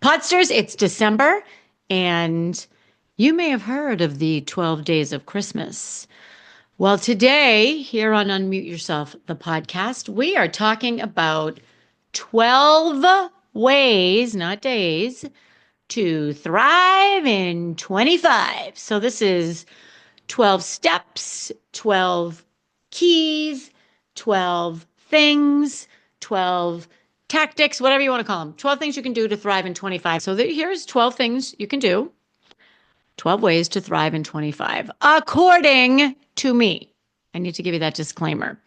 Podsters, it's December, and you may have heard of the 12 days of Christmas. Well, today, here on Unmute Yourself, the podcast, we are talking about 12 ways, not days, to thrive in 25. So this is 12 steps, 12 keys, 12 things, 12 tactics, whatever you want to call them. 12 things you can do to thrive in 25. So here's 12 things you can do, 12 ways to thrive in 25, according to me. I need to give you that disclaimer.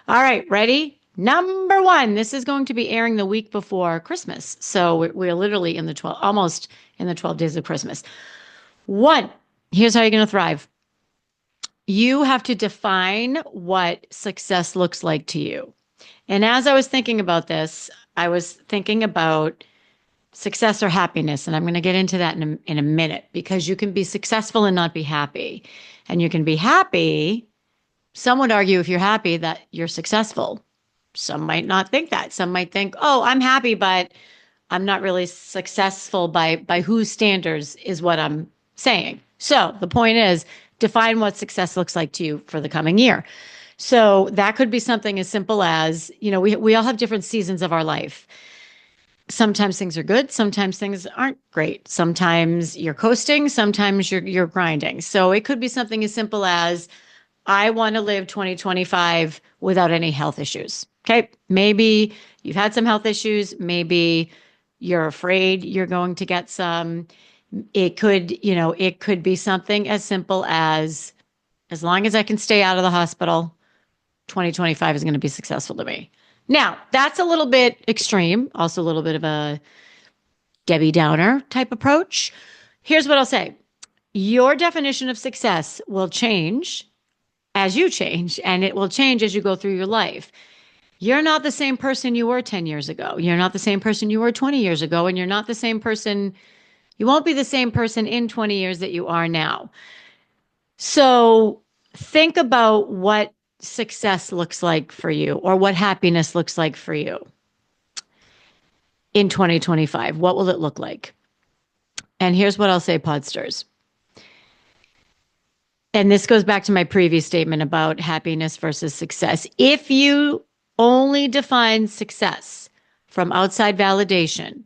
All right, ready? Number one, this is going to be airing the week before Christmas. So we're literally in the 12, almost in the 12 days of Christmas. One, here's how you're going to thrive. You have to define what success looks like to you. And as I was thinking about this, I was thinking about success or happiness. And I'm going to get into that in a minute, because you can be successful and not be happy. And you can be happy. Some would argue, if you're happy, that you're successful. Some might not think that. Some might think, oh, I'm happy, but I'm not really successful by whose standards is what I'm saying. So the point is, define what success looks like to you for the coming year. So that could be something as simple as, we all have different seasons of our life. Sometimes things are good. Sometimes things aren't great. Sometimes you're coasting. Sometimes you're grinding. So it could be something as simple as, I want to live 2025 without any health issues. Okay. Maybe you've had some health issues. Maybe you're afraid you're going to get some. It could be something as simple as long as I can stay out of the hospital, 2025 is going to be successful to me. Now, that's a little bit extreme, also a little bit of a Debbie Downer type approach. Here's what I'll say. Your definition of success will change as you change, and it will change as you go through your life. You're not the same person you were 10 years ago. You're not the same person you were 20 years ago, and you're not the same person. You won't be the same person in 20 years that you are now. So think about what success looks like for you, or what happiness looks like for you in 2025. What will it look like? And here's what I'll say, Podsters. And this goes back to my previous statement about happiness versus success. If you only define success from outside validation,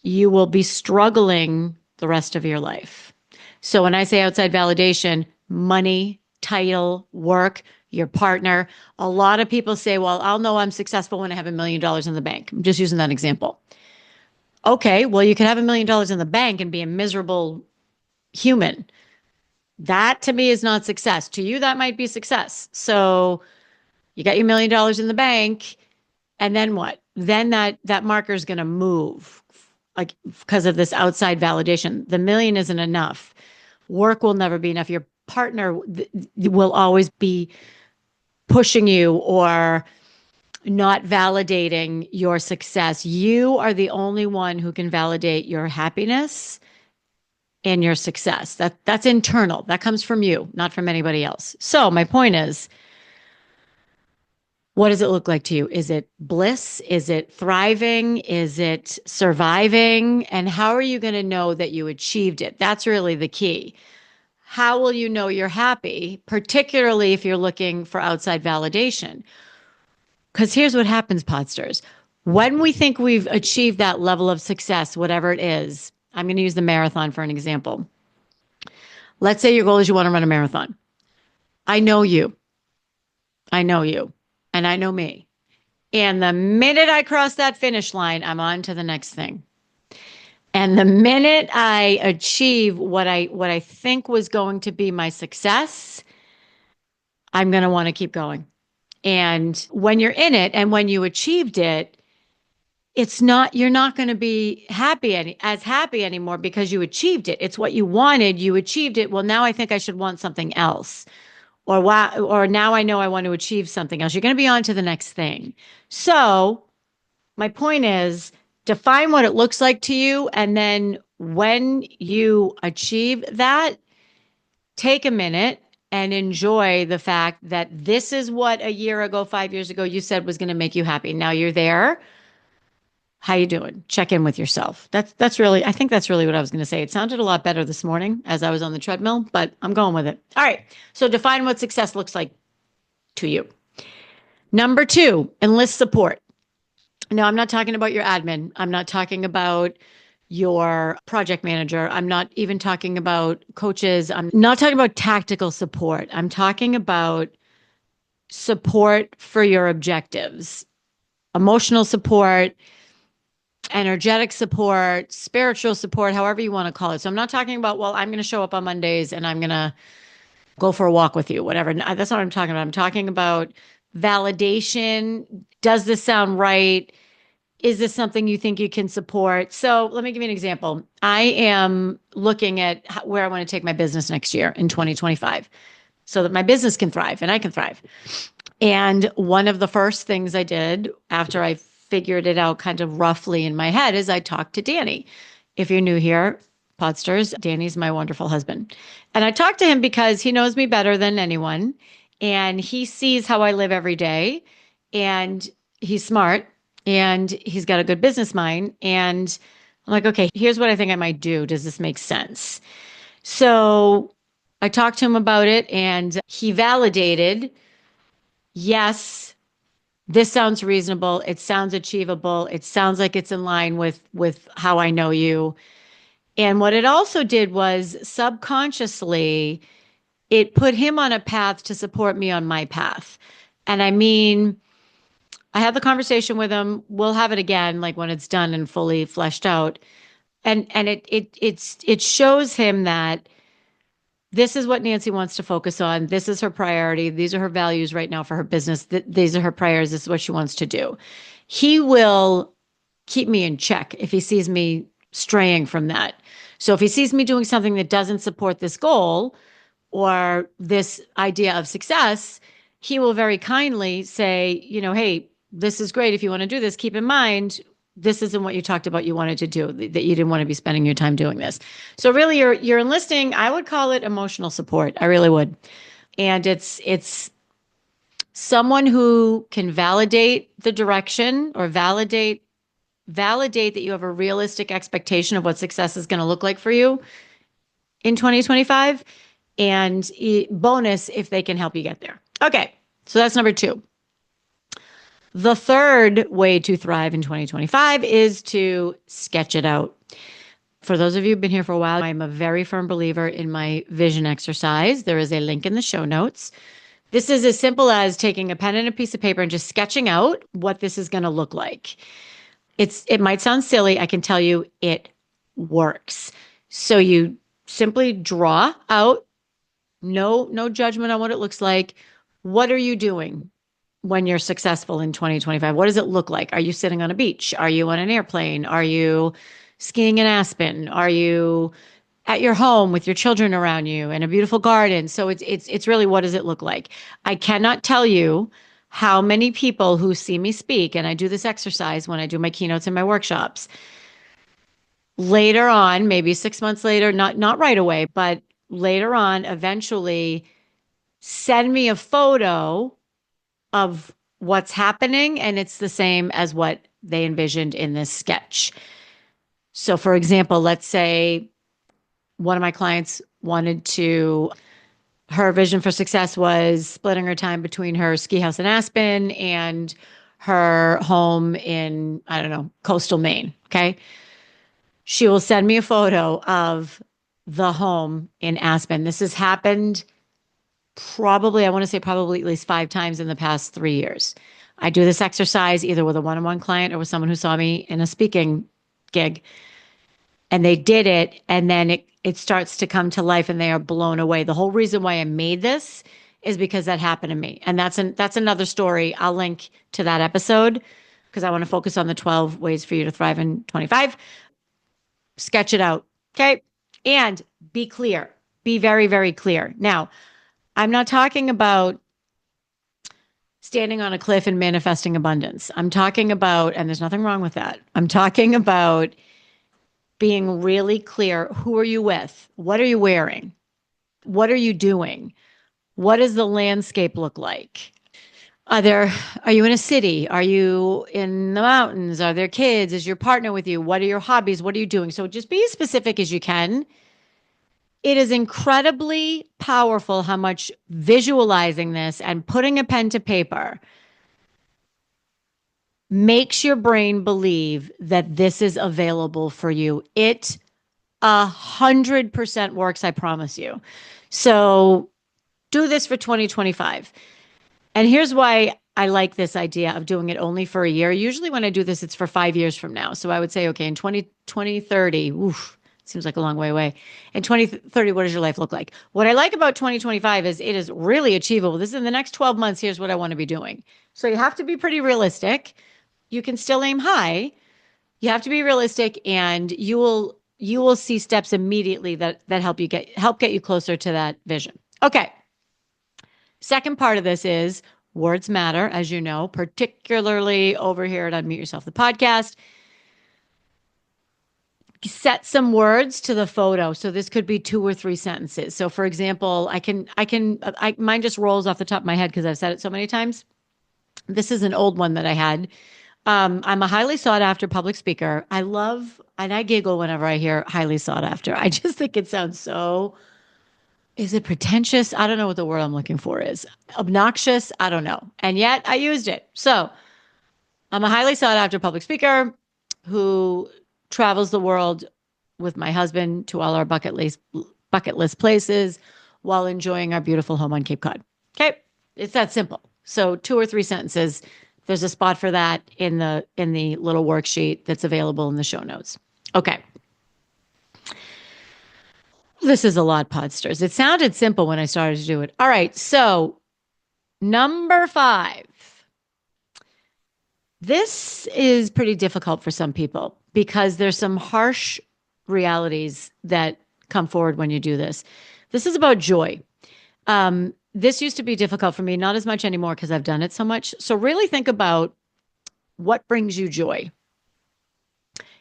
you will be struggling the rest of your life. So when I say outside validation, money, title, work, your partner, a lot of people say, well, I'll know I'm successful when I have $1 million in the bank. I'm just using that example. Okay, well, you can have $1 million in the bank and be a miserable human. That to me is not success. To you, that might be success. So you got your $1 million in the bank, and then what? Then that marker is going to move, like, because of this outside validation. The million isn't enough. Work will never be enough. Your partner will always be pushing you or not validating your success. You are the only one who can validate your happiness and your success. That's internal. That comes from you, not from anybody else. So my point is, what does it look like to you? Is it bliss? Is it thriving? Is it surviving? And how are you going to know that you achieved it? That's really the key. How will you know you're happy, particularly if you're looking for outside validation? Because here's what happens, Podsters. When we think we've achieved that level of success, whatever it is, I'm going to use the marathon for an example. Let's say your goal is you want to run a marathon. I know you. And I know me. And the minute I cross that finish line, I'm on to the next thing. And the minute I achieve what I think was going to be my success, I'm going to want to keep going. And when you're in it and when you achieved it, you're not going to be as happy anymore, because you achieved it. It's what you wanted. You achieved it. Well, now I think I should want something else. Or now I know I want to achieve something else. You're going to be on to the next thing. So my point is, define what it looks like to you. And then when you achieve that, take a minute and enjoy the fact that this is what a year ago, 5 years ago, you said was going to make you happy. Now you're there. How you doing? Check in with yourself. That's really, I think that's really what I was going to say. It sounded a lot better this morning as I was on the treadmill, but I'm going with it. All right. So define what success looks like to you. Number two, enlist support. No, I'm not talking about your admin. I'm not talking about your project manager. I'm not even talking about coaches. I'm not talking about tactical support. I'm talking about support for your objectives, emotional support, energetic support, spiritual support, however you want to call it. So I'm not talking about, well, I'm going to show up on Mondays and I'm going to go for a walk with you, whatever. That's not what I'm talking about. I'm talking about validation. Does this sound right? Is this something you think you can support? So let me give you an example. I am looking at where I want to take my business next year in 2025 so that my business can thrive and I can thrive. And one of the first things I did after I figured it out kind of roughly in my head is I talked to Danny. If you're new here, Podsters, Danny's my wonderful husband. And I talked to him because he knows me better than anyone and he sees how I live every day and he's smart and he's got a good business mind. And I'm like, okay, here's what I think I might do. Does this make sense? So I talked to him about it and he validated, yes, this sounds reasonable. It sounds achievable. It sounds like it's in line with how I know you. And what it also did was subconsciously, it put him on a path to support me on my path. And I mean, I had the conversation with him. We'll have it again, like when it's done and fully fleshed out. And it shows him that this is what Nancy wants to focus on. This is her priority. These are her values right now for her business. These are her priorities. This is what she wants to do. He will keep me in check if he sees me straying from that. So if he sees me doing something that doesn't support this goal or this idea of success, he will very kindly say, hey, this is great. If you want to do this, keep in mind, this isn't what you talked about you wanted to do, that you didn't want to be spending your time doing this. So really you're enlisting, I would call it emotional support. I really would. And it's someone who can validate the direction or validate that you have a realistic expectation of what success is going to look like for you in 2025 and bonus if they can help you get there. Okay. So that's number two. The third way to thrive in 2025 is to sketch it out. For those of you who've been here for a while, I'm a very firm believer in my vision exercise. There is a link in the show notes. This is as simple as taking a pen and a piece of paper and just sketching out what this is going to look like. It might sound silly. I can tell you it works. So you simply draw out, no judgment on what it looks like. What are you doing when you're successful in 2025? What does it look like? Are you sitting on a beach? Are you on an airplane? Are you skiing in Aspen? Are you at your home with your children around you in a beautiful garden? So it's really, what does it look like? I cannot tell you how many people who see me speak, and I do this exercise when I do my keynotes and my workshops, later on, maybe 6 months later, not right away, but later on, eventually send me a photo of what's happening, and it's the same as what they envisioned in this sketch. So for example, let's say one of my clients her vision for success was splitting her time between her ski house in Aspen and her home in, I don't know, coastal Maine. Okay. She will send me a photo of the home in Aspen. This has happened probably, I want to say probably at least 5 times in the past 3 years. I do this exercise either with a one-on-one client or with someone who saw me in a speaking gig, and they did it, and then it starts to come to life and they are blown away. The whole reason why I made this is because that happened to me. And that's another story. I'll link to that episode because I want to focus on the 12 ways for you to thrive in 25. Sketch it out. Okay. And be clear. Be very, very clear. Now, I'm not talking about standing on a cliff and manifesting abundance. I'm talking about, and there's nothing wrong with that. I'm talking about being really clear. Who are you with? What are you wearing? What are you doing? What does the landscape look like? Are you in a city? Are you in the mountains? Are there kids? Is your partner with you? What are your hobbies? What are you doing? So just be as specific as you can. It is incredibly powerful how much visualizing this and putting a pen to paper makes your brain believe that this is available for you. It 100% works, I promise you. So do this for 2025. And here's why I like this idea of doing it only for a year. Usually when I do this, it's for 5 years from now. So I would say, okay, in 2030, oof, seems like a long way away. In 2030, what does your life look like? What I like about 2025 is it is really achievable. This is in the next 12 months. Here's what I want to be doing. So you have to be pretty realistic. You can still aim high. You have to be realistic, and you will see steps immediately that help get you closer to that vision. Okay. Second part of this is words matter, as you know, particularly over here at Unmute Yourself, the podcast. Set some words to the photo. So this could be 2 or 3 sentences. So for example, mine just rolls off the top of my head because I've said it so many times. This is an old one that I had. I'm a highly sought after public speaker. I love, and I giggle whenever I hear highly sought after. I just think it sounds so, is it pretentious? I don't know what the word I'm looking for is. Obnoxious? I don't know. And yet I used it. So I'm a highly sought after public speaker who travels the world with my husband to all our bucket list places while enjoying our beautiful home on Cape Cod. Okay. It's that simple. So 2 or 3 sentences. There's a spot for that in the little worksheet that's available in the show notes. Okay. This is a lot, Podsters. It sounded simple when I started to do it. All right. So number 5. This is pretty difficult for some people because there's some harsh realities that come forward when you do this. This is about joy. This used to be difficult for me, not as much anymore because I've done it so much. So really think about what brings you joy.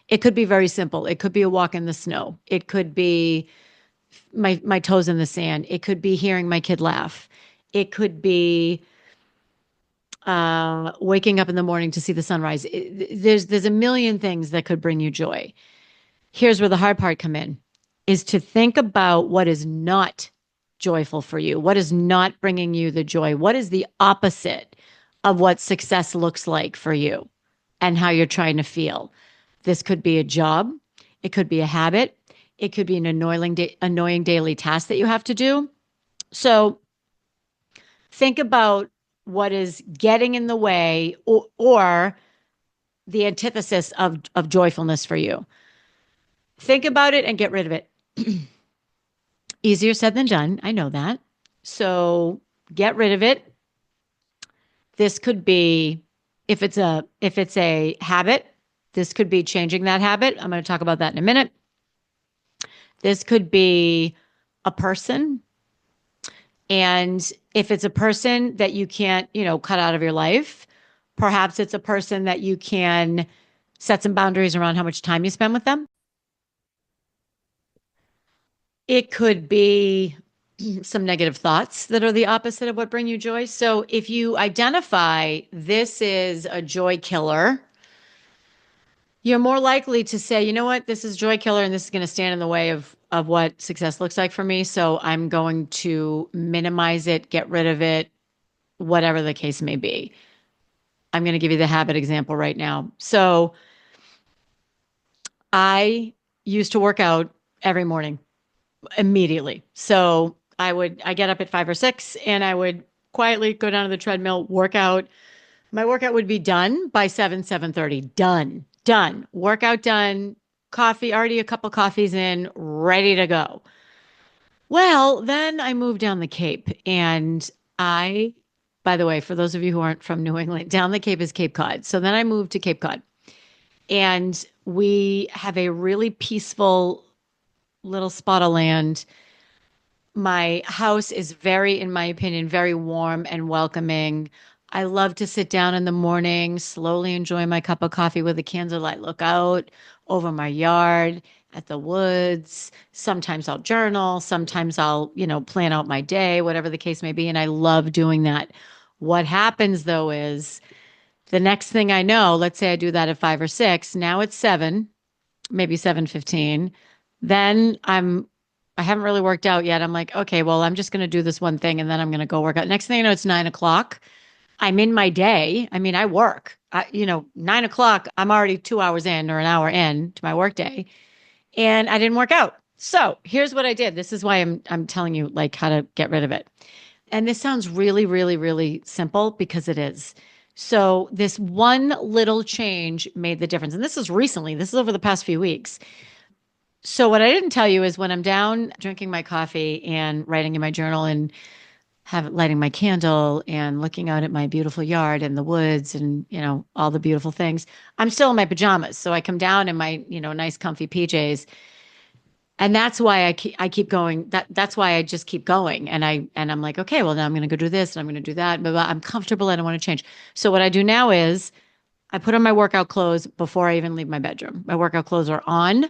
It could be very simple. It could be a walk in the snow. It could be my toes in the sand. It could be hearing my kid laugh. It could be waking up in the morning to see the sunrise. There's a million things that could bring you joy. Here's where the hard part come in, is to think about what is not joyful for you. What is not bringing you the joy? What is the opposite of what success looks like for you and how you're trying to feel? This could be a job. It could be a habit. It could be an annoying daily task that you have to do. So think about what is getting in the way or the antithesis of joyfulness for you. Think about it and get rid of it. Easier said than done. I know that. So get rid of it. This could be, if it's a habit, this could be changing that habit. I'm going to talk about that in a minute. This could be a person. And if it's a person that you can't, cut out of your life, perhaps it's a person that you can set some boundaries around how much time you spend with them. It could be some negative thoughts that are the opposite of what bring you joy. So if you identify this is a joy killer, you're more likely to say, you know what, this is joy killer and this is going to stand in the way of what success looks like for me. So I'm going to minimize it, get rid of it, whatever the case may be. I'm going to give you the habit example right now. So I used to work out every morning immediately. So I get up at 5 or 6 and I would quietly go down to the treadmill, work out. My workout would be done by 7:30. Done. Workout done. Coffee, already a couple coffees in, ready to go. Well, then I moved down the Cape and by the way, for those of you who aren't from New England, down the Cape is Cape Cod. So then I moved to Cape Cod and we have a really peaceful little spot of land. My house is very, in my opinion, very warm and welcoming. I love to sit down in the morning, slowly enjoy my cup of coffee with a candlelight, look out over my yard at the woods. Sometimes I'll journal. Sometimes I'll, plan out my day, whatever the case may be. And I love doing that. What happens though is the next thing I know, let's say I do that at 5 or 6, now it's 7, maybe 7:15. Then I haven't really worked out yet. I'm like, okay, well, I'm just going to do this one thing and then I'm going to go work out. Next thing you know, it's 9 o'clock. I'm in my day. I mean, I work. 9 o'clock, I'm already 2 hours in or an hour in to my work day, and I didn't work out. So here's what I did. This is why I'm telling you like how to get rid of it. And this sounds really, really, really simple because it is. So this one little change made the difference. And this is recently, this is over the past few weeks. So what I didn't tell you is when I'm down drinking my coffee and writing in my journal and lighting my candle and looking out at my beautiful yard and the woods and, all the beautiful things, I'm still in my pajamas. So I come down in my, nice comfy PJs. And that's why I keep going. That's why I just keep going. And I'm like, okay, well now I'm going to go do this and I'm going to do that. But I'm comfortable. I don't want to change. So what I do now is I put on my workout clothes before I even leave my bedroom. My workout clothes are on,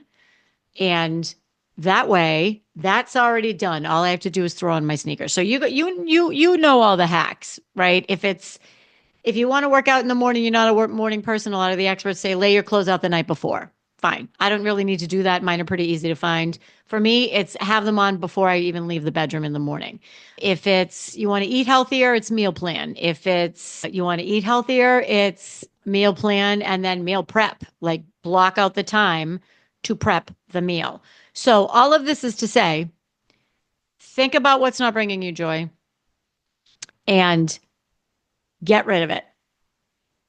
and that way that's already done. All I have to do is throw on my sneakers. So you know all the hacks, right? If you want to work out in the morning, you're not a morning person. A lot of the experts say lay your clothes out the night before. Fine. I don't really need to do that. Mine are pretty easy to find. For me, it's have them on before I even leave the bedroom in the morning. If it's you want to eat healthier, it's meal plan. If it's you want to eat healthier, it's meal plan and then meal prep. Like block out the time to prep the meal. So all of this is to say, think about what's not bringing you joy and get rid of it.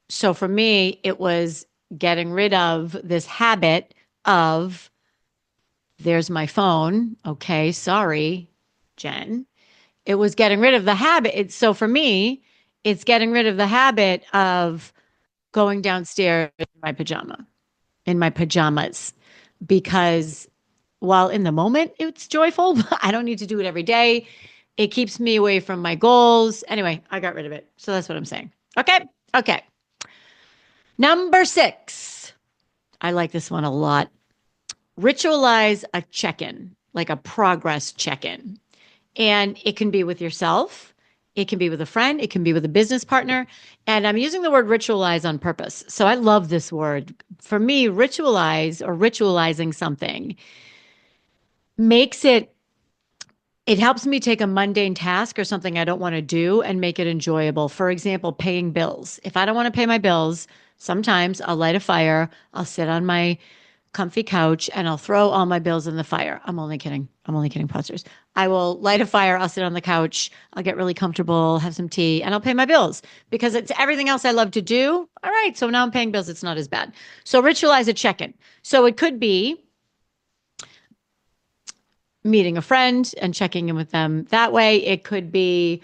So for me, it was getting rid of this habit of there's my phone. Okay, sorry, Jen. It was getting rid of the habit. So for me, it's getting rid of the habit of going downstairs in my pajamas, because while in the moment it's joyful, I don't need to do it every day. It keeps me away from my goals. Anyway, I got rid of it. So that's what I'm saying. Okay. Okay. Number 6. I like this one a lot. Ritualize a check-in, like a progress check-in. And it can be with yourself. It can be with a friend. It can be with a business partner. And I'm using the word ritualize on purpose. So I love this word. For me, ritualize or ritualizing something makes it helps me take a mundane task or something I don't want to do and make it enjoyable. For example, paying bills. If I don't want to pay my bills, sometimes I'll light a fire, I'll sit on my comfy couch and I'll throw all my bills in the fire. I'm only kidding. I'm only kidding, Podsters. I will light a fire, I'll sit on the couch, I'll get really comfortable, have some tea, and I'll pay my bills because it's everything else I love to do. All right, so now I'm paying bills, it's not as bad. So ritualize a check-in. So it could be meeting a friend and checking in with them that way. It could be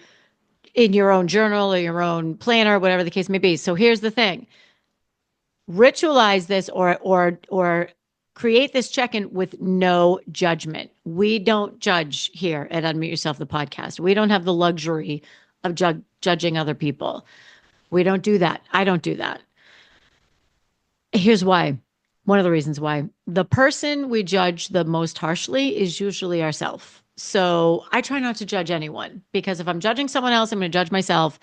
in your own journal or your own planner, whatever the case may be. So here's the thing. Ritualize this or create this check-in with no judgment. We don't judge here at Unmute Yourself, the podcast. We don't have the luxury of judging other people. We don't do that. I don't do that. Here's why. One of the reasons why. The person we judge the most harshly is usually ourselves. So I try not to judge anyone, because if I'm judging someone else, I'm going to judge myself.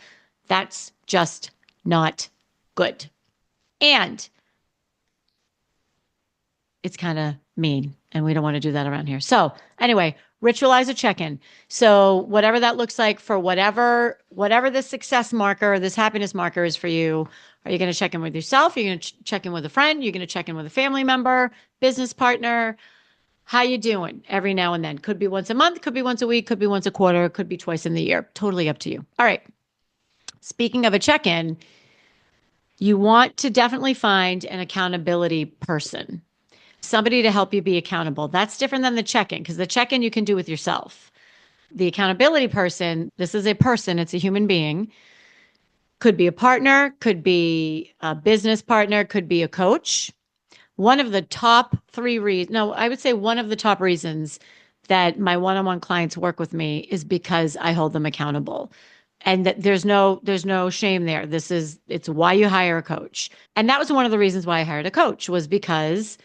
That's just not good. And it's kind of mean, and we don't want to do that around here. So anyway, ritualize a check-in. So whatever that looks like for whatever this success marker, this happiness marker is for you. Are you going to check in with yourself? Are you going to check in with a friend? You're going to check in with a family member, business partner? How you doing every now and then? Could be once a month, could be once a week, could be once a quarter, could be twice in the year. Totally up to you. All right. Speaking of a check-in, you want to definitely find an accountability person, somebody to help you be accountable. That's different than the check-in, because the check-in you can do with yourself. The accountability person, this is a person, it's a human being. Could be a partner, could be a business partner, could be a coach. One of the top 3 reasons, no, I would say one of the top reasons that my one-on-one clients work with me is because I hold them accountable. And that there's no shame there. It's why you hire a coach. And that was one of the reasons why I hired a coach, was because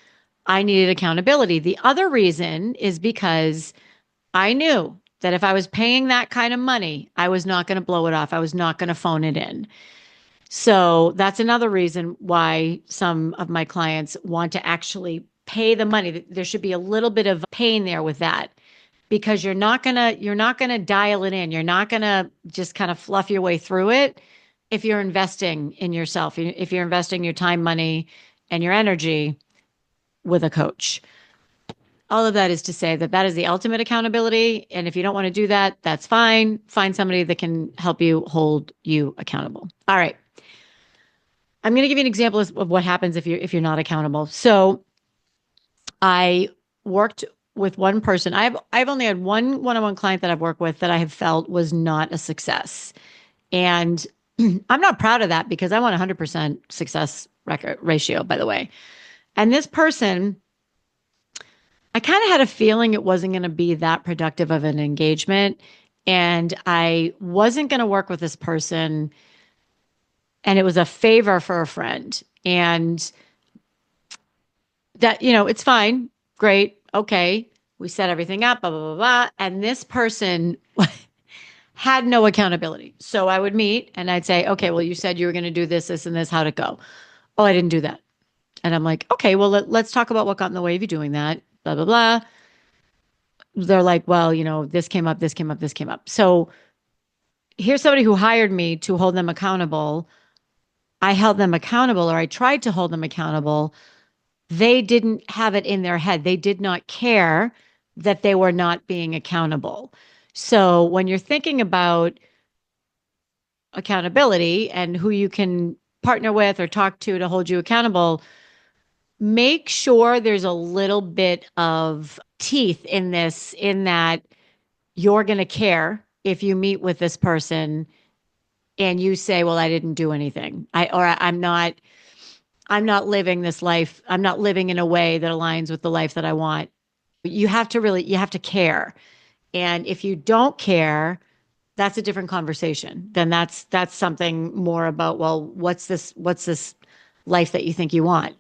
I needed accountability. The other reason is because I knew that if I was paying that kind of money, I was not going to blow it off. I was not going to phone it in. So that's another reason why some of my clients want to actually pay the money. There should be a little bit of pain there with that because you're not going to dial it in. You're not going to just kind of fluff your way through it if you're investing in yourself. If you're investing your time, money, and your energy with a coach. All of that is to say that that is the ultimate accountability. And if you don't want to do that, that's fine. Find somebody that can help you hold you accountable. All right. I'm going to give you an example of what happens if you're not accountable. So I worked with one person. I've only had one one-on-one client that I've worked with that I have felt was not a success. And I'm not proud of that because I want 100% success record ratio, by the way. And this person, I kind of had a feeling it wasn't going to be that productive of an engagement. And I wasn't going to work with this person. And it was a favor for a friend. And that, it's fine. Great. Okay. We set everything up, blah, blah, blah, blah. And this person had no accountability. So I would meet and I'd say, okay, well, you said you were going to do this, this, and this. How'd it go? Oh, I didn't do that. And I'm like, okay, well, let's talk about what got in the way of you doing that, blah, blah, blah. They're like, well, this came up, this came up, this came up. So here's somebody who hired me to hold them accountable. I held them accountable, or I tried to hold them accountable. They didn't have it in their head. They did not care that they were not being accountable. So when you're thinking about accountability and who you can partner with or talk to hold you accountable, make sure there's a little bit of teeth in this, in that you're going to care if you meet with this person and you say, well, I didn't do anything. I'm not living this life. I'm not living in a way that aligns with the life that I want. You have to care. And if you don't care, that's a different conversation. Then that's something more about, well, what's this life that you think you want?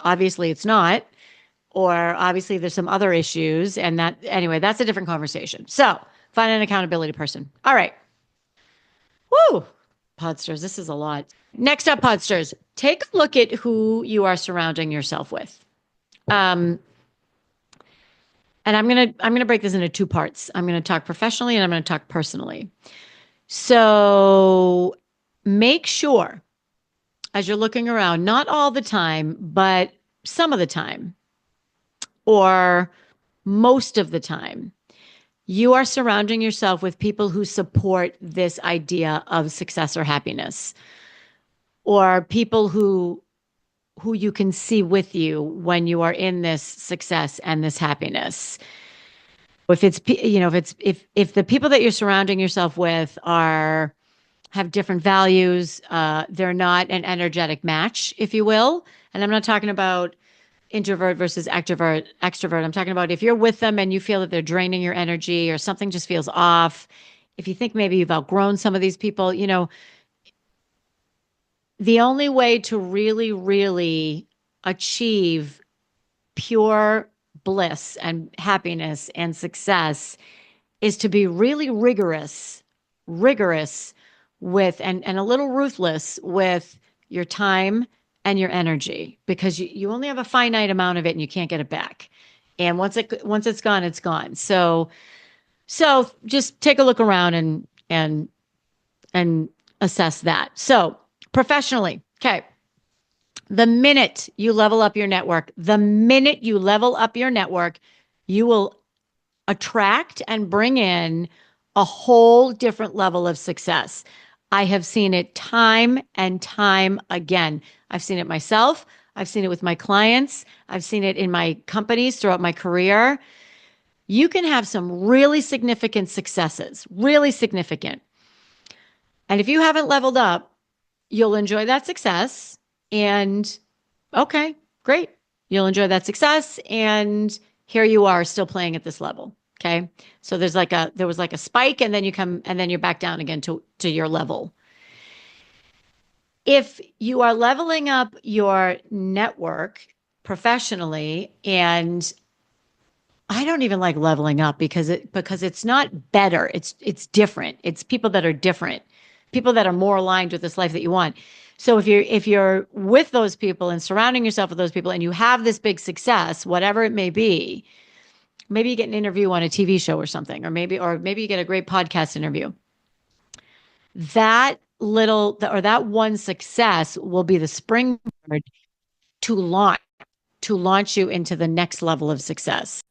Obviously it's not, or obviously there's some other issues. And anyway, that's a different conversation. So find an accountability person. All right. Woo. Podsters, this is a lot. Next up, Podsters, take a look at who you are surrounding yourself with. And I'm gonna break this into two parts. I'm gonna talk professionally and I'm gonna talk personally. So make sure as you're looking around, not all the time, but some of the time, or most of the time, you are surrounding yourself with people who support this idea of success or happiness, or people who you can see with you when you are in this success and this happiness. If the people that you're surrounding yourself with have different values, they're not an energetic match, if you will. And I'm not talking about introvert versus extrovert. I'm talking about if you're with them and you feel that they're draining your energy or something just feels off. If you think maybe you've outgrown some of these people, the only way to really, really achieve pure bliss and happiness and success is to be really rigorous with, and a little ruthless with your time and your energy, because you only have a finite amount of it and you can't get it back. And once it's gone, it's gone. So just take a look around and assess that. So professionally, okay. The minute you level up your network, you will attract and bring in a whole different level of success. I have seen it time and time again. I've seen it myself. I've seen it with my clients. I've seen it in my companies throughout my career. You can have some really significant successes, really significant. And if you haven't leveled up, you'll enjoy that success. And okay, great. You'll enjoy that success. And here you are still playing at this level. Okay. So there was like a spike, and then you're back down again to your level. If you are leveling up your network professionally and I don't even like leveling up because it's not better. It's different. It's people that are different. People that are more aligned with this life that you want. So if you're with those people and surrounding yourself with those people and you have this big success, whatever it may be, maybe you get an interview on a TV show or something, or maybe you get a great podcast interview. That one success will be the springboard to launch you into the next level of success.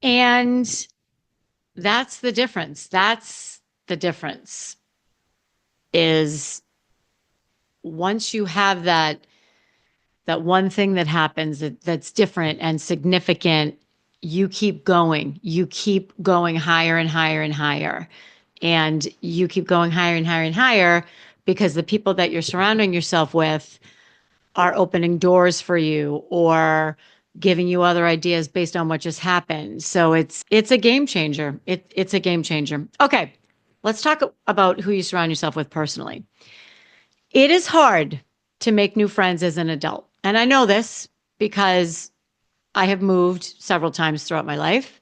And that's the difference. That's the difference is once you have that one thing that happens that's different and significant, you keep going. You keep going higher and higher and higher. And you keep going higher and higher and higher because the people that you're surrounding yourself with are opening doors for you or giving you other ideas based on what just happened. So it's a game changer. It's a game changer. Okay, let's talk about who you surround yourself with personally. It is hard to make new friends as an adult. And I know this because I have moved several times throughout my life.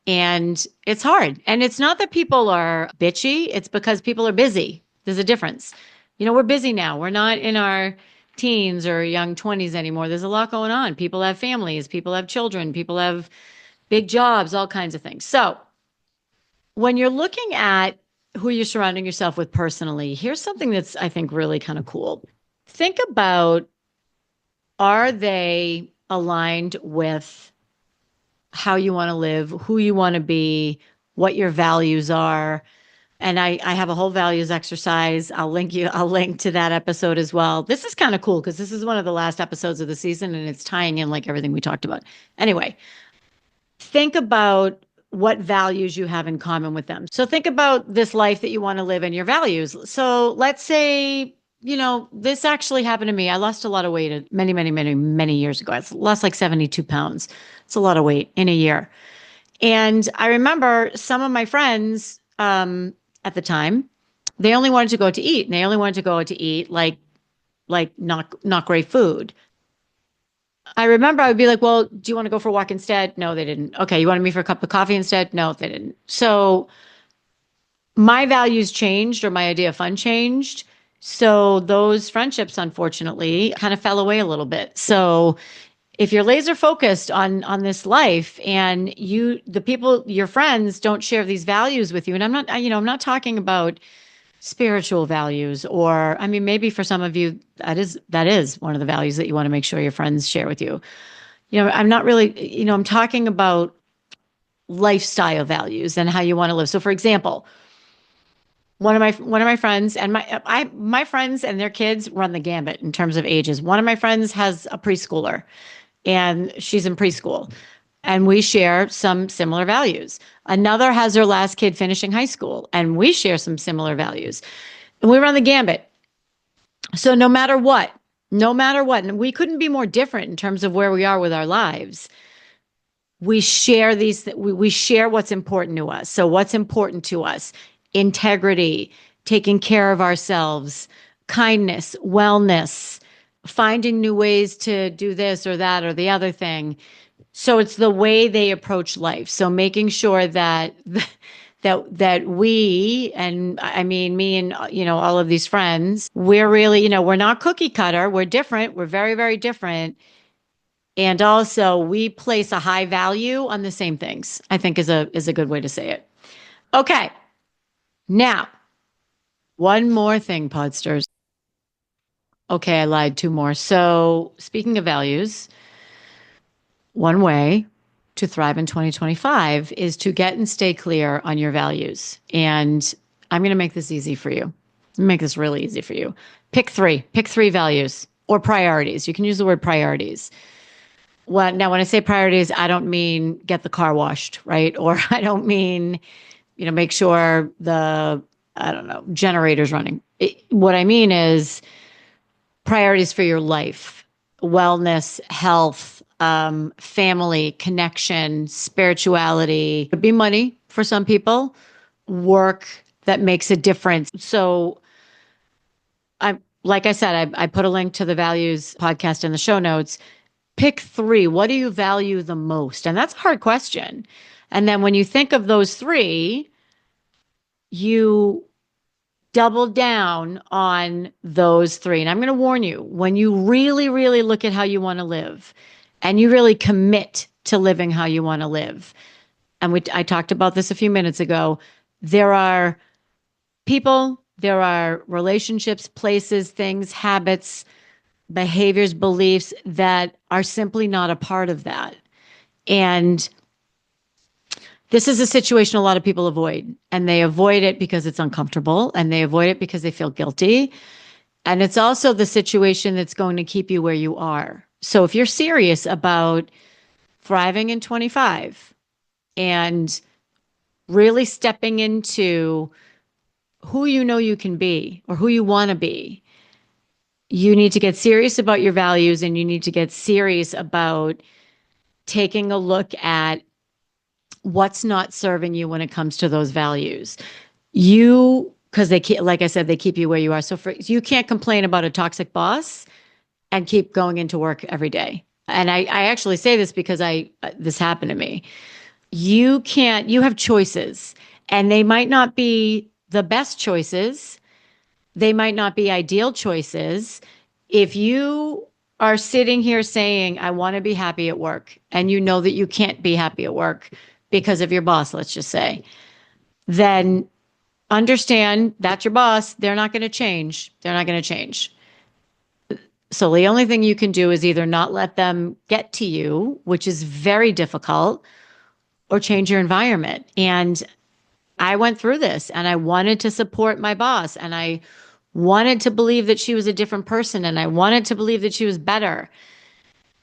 And it's hard. And it's not that people are bitchy, it's because people are busy. There's a difference. We're busy now. We're not in our teens or young 20s anymore. There's a lot going on. People have families, people have children, people have big jobs, all kinds of things. So when you're looking at who you're surrounding yourself with personally, here's something that's, I think, really kind of cool. Think about, are they aligned with how you want to live, who you want to be, what your values are? And I have a whole values exercise. I'll link to that episode as well. This is kind of cool because this is one of the last episodes of the season and it's tying in like everything we talked about. Anyway, think about what values you have in common with them. So think about this life that you want to live and your values. So let's say, this actually happened to me. I lost a lot of weight many, many, many, many years ago. I lost like 72 pounds. It's a lot of weight in a year. And I remember some of my friends at the time, they only wanted to go to eat, and they only wanted to go to eat like not great food. I remember I would be like, well, do you want to go for a walk instead? No, they didn't. Okay, you wanted me for a cup of coffee instead? No, they didn't. So my values changed or my idea of fun changed. So those friendships, unfortunately, kind of fell away a little bit. So if you're laser focused on this life and the people, your friends don't share these values with you, and I'm not talking about spiritual values, or I mean, maybe for some of you that is one of the values that you want to make sure your friends share with you. I'm not really, I'm talking about lifestyle values and how you want to live. So for example, one of my friends and my friends and their kids run the gambit in terms of ages. One of my friends has a preschooler and she's in preschool and we share some similar values. Another has her last kid finishing high school and we share some similar values. And we run the gambit. So no matter what, and we couldn't be more different in terms of where we are with our lives. We share we share what's important to us. So what's important to us? Integrity, taking care of ourselves, kindness, wellness, finding new ways to do this or that or the other thing. So it's the way they approach life. So making sure that we, and I mean me and all of these friends, we're really, we're not cookie cutter. We're different. We're very, very different. And also we place a high value on the same things, I think is a good way to say it. Okay. Now, one more thing, Podsters. Okay, I lied, two more. So, speaking of values, one way to thrive in 2025 is to get and stay clear on your values. And I'm going to make this easy for you. Make this really easy for you. Pick three values or priorities. You can use the word priorities. Well, now, when I say priorities, I don't mean get the car washed, right? Or I don't mean, make sure I don't know, generator's running. What I mean is priorities for your life, wellness, health, family, connection, spirituality. It could be money for some people, work that makes a difference. So like I said, I put a link to the values podcast in the show notes. pick three. What do you value the most? And that's a hard question. And then when you think of those three, you double down on those three. And I'm going to warn you, when you really, really look at how you want to live and you really commit to living how you want to live, and I talked about this a few minutes ago, there are people, there are relationships, places, things, habits, behaviors, beliefs that are simply not a part of that. And this is a situation a lot of people avoid, and they avoid it because it's uncomfortable, and they avoid it because they feel guilty. And it's also the situation that's going to keep you where you are. So if you're serious about thriving in 25 and really stepping into who you know you can be or who you want to be, you need to get serious about your values, and you need to get serious about taking a look at what's not serving you when it comes to those values. Because they keep, like I said, they keep you where you are. So you can't complain about a toxic boss and keep going into work every day. And I actually say this because this happened to me. You have choices, and they might not be the best choices. They might not be ideal choices. If you are sitting here saying, I want to be happy at work, and you know that you can't be happy at work because of your boss, let's just say, then understand that's your boss. They're not going to change. They're not going to change. So the only thing you can do is either not let them get to you, which is very difficult, or change your environment. And I went through this, and I wanted to support my boss, and I wanted to believe that she was a different person, and I wanted to believe that she was better.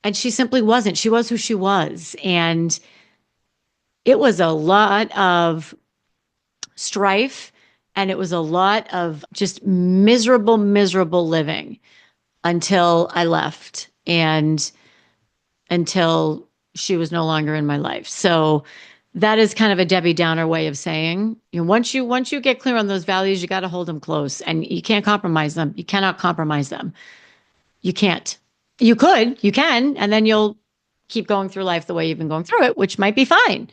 And she simply wasn't. She was who she was. And it was a lot of strife, and it was a lot of just miserable, miserable living until I left and until she was no longer in my life. So that is kind of a Debbie Downer way of saying, once you get clear on those values, you got to hold them close, and you can't compromise them. You cannot compromise them. You can't. You can, and then you'll keep going through life the way you've been going through it, which might be fine.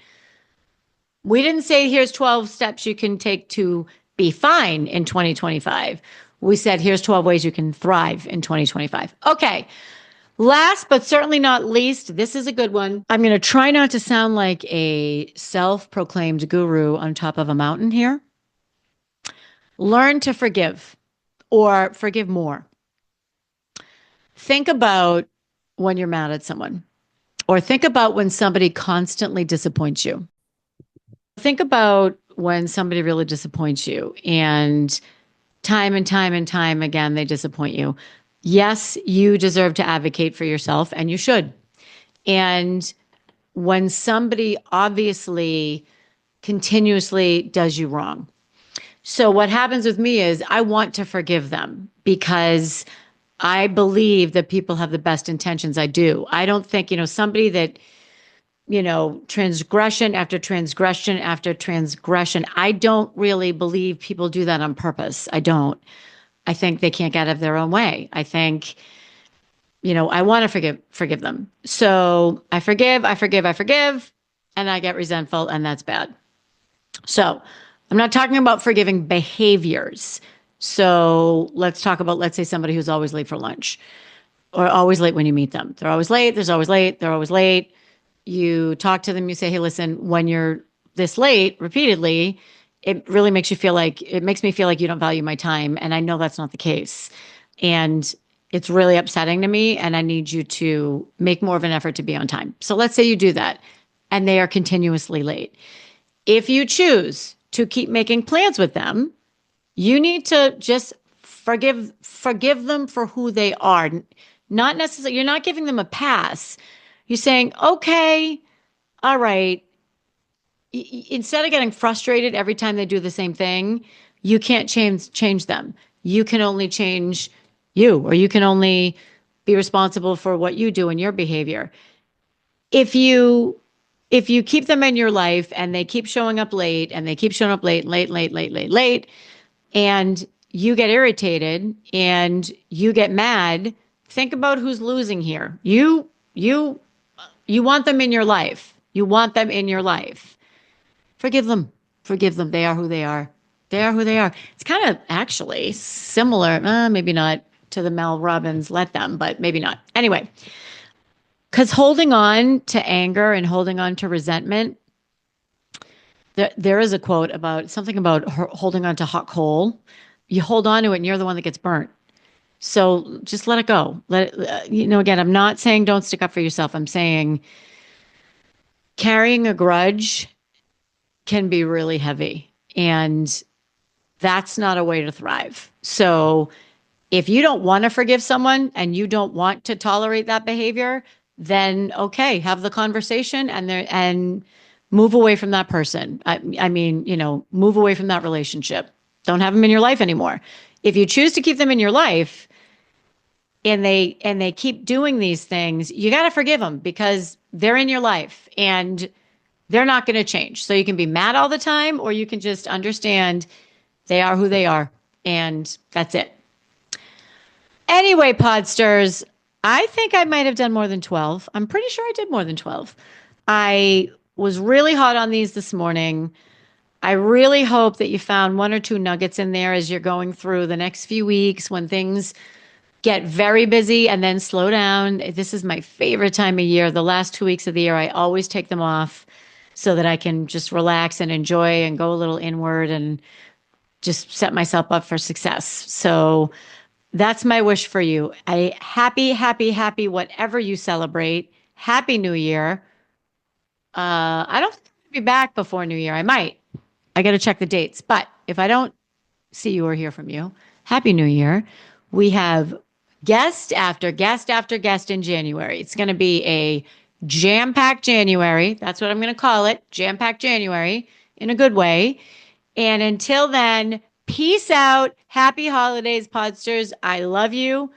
We didn't say here's 12 steps you can take to be fine in 2025. We said here's 12 ways you can thrive in 2025. Okay. Last but certainly not least, this is a good one. I'm going to try not to sound like a self-proclaimed guru on top of a mountain here. Learn to forgive, or forgive more. Think about when you're mad at someone, or think about when somebody constantly disappoints you. Think about when somebody really disappoints you, and time and time and time again, they disappoint you. Yes, you deserve to advocate for yourself, and you should. And when somebody obviously continuously does you wrong. So what happens with me is I want to forgive them because I believe that people have the best intentions. I do. I don't think, somebody that, transgression after transgression after transgression. I don't really believe people do that on purpose. I don't. I think they can't get out of their own way. I think, I want to forgive them. So I forgive, and I get resentful, and that's bad. So I'm not talking about forgiving behaviors. So let's talk about, let's say somebody who's always late for lunch, or always late when you meet them. They're always late. They're always late. You talk to them, you say, hey, listen, when you're this late repeatedly, it really makes me feel like you don't value my time. And I know that's not the case. And it's really upsetting to me. And I need you to make more of an effort to be on time. So let's say you do that, and they are continuously late. If you choose to keep making plans with them, you need to just forgive them for who they are. Not necessarily, you're not giving them a pass. You're saying, okay, all right. Instead of getting frustrated every time they do the same thing, you can't change them. You can only change you, or you can only be responsible for what you do and your behavior. If you keep them in your life and they keep showing up late, and they keep showing up late, and you get irritated and you get mad, think about who's losing here. You you you want them in your life. You want them in your life. Forgive them. Forgive them. They are who they are. They are who they are. It's kind of actually similar, maybe not to the Mel Robbins, let them, but maybe not. Anyway, because holding on to anger and holding on to resentment, there is a quote about something about holding on to hot coal. You hold on to it and you're the one that gets burnt. So just let it go. Let it, again, I'm not saying don't stick up for yourself. I'm saying carrying a grudge can be really heavy. And that's not a way to thrive. So if you don't want to forgive someone and you don't want to tolerate that behavior, then okay, have the conversation and move away from that person. I mean, move away from that relationship. Don't have them in your life anymore. If you choose to keep them in your life and they keep doing these things, you got to forgive them because they're in your life and they're not going to change. So you can be mad all the time or you can just understand they are who they are and that's it. Anyway, Podsters, I think I might have done more than 12. I'm pretty sure I did more than 12. I was really hot on these this morning. I really hope that you found one or two nuggets in there as you're going through the next few weeks when things get very busy and then slow down. This is my favorite time of year. The last 2 weeks of the year, I always take them off so that I can just relax and enjoy and go a little inward and just set myself up for success. So that's my wish for you. A happy, happy, happy, whatever you celebrate. Happy New Year. I don't think I'll be back before New Year. I might. I got to check the dates. But if I don't see you or hear from you, Happy New Year. We have guest after guest after guest in January. It's going to be a jam-packed January. That's what I'm going to call it. Jam-packed January in a good way. And until then, peace out. Happy holidays, Podsters. I love you.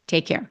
Take care.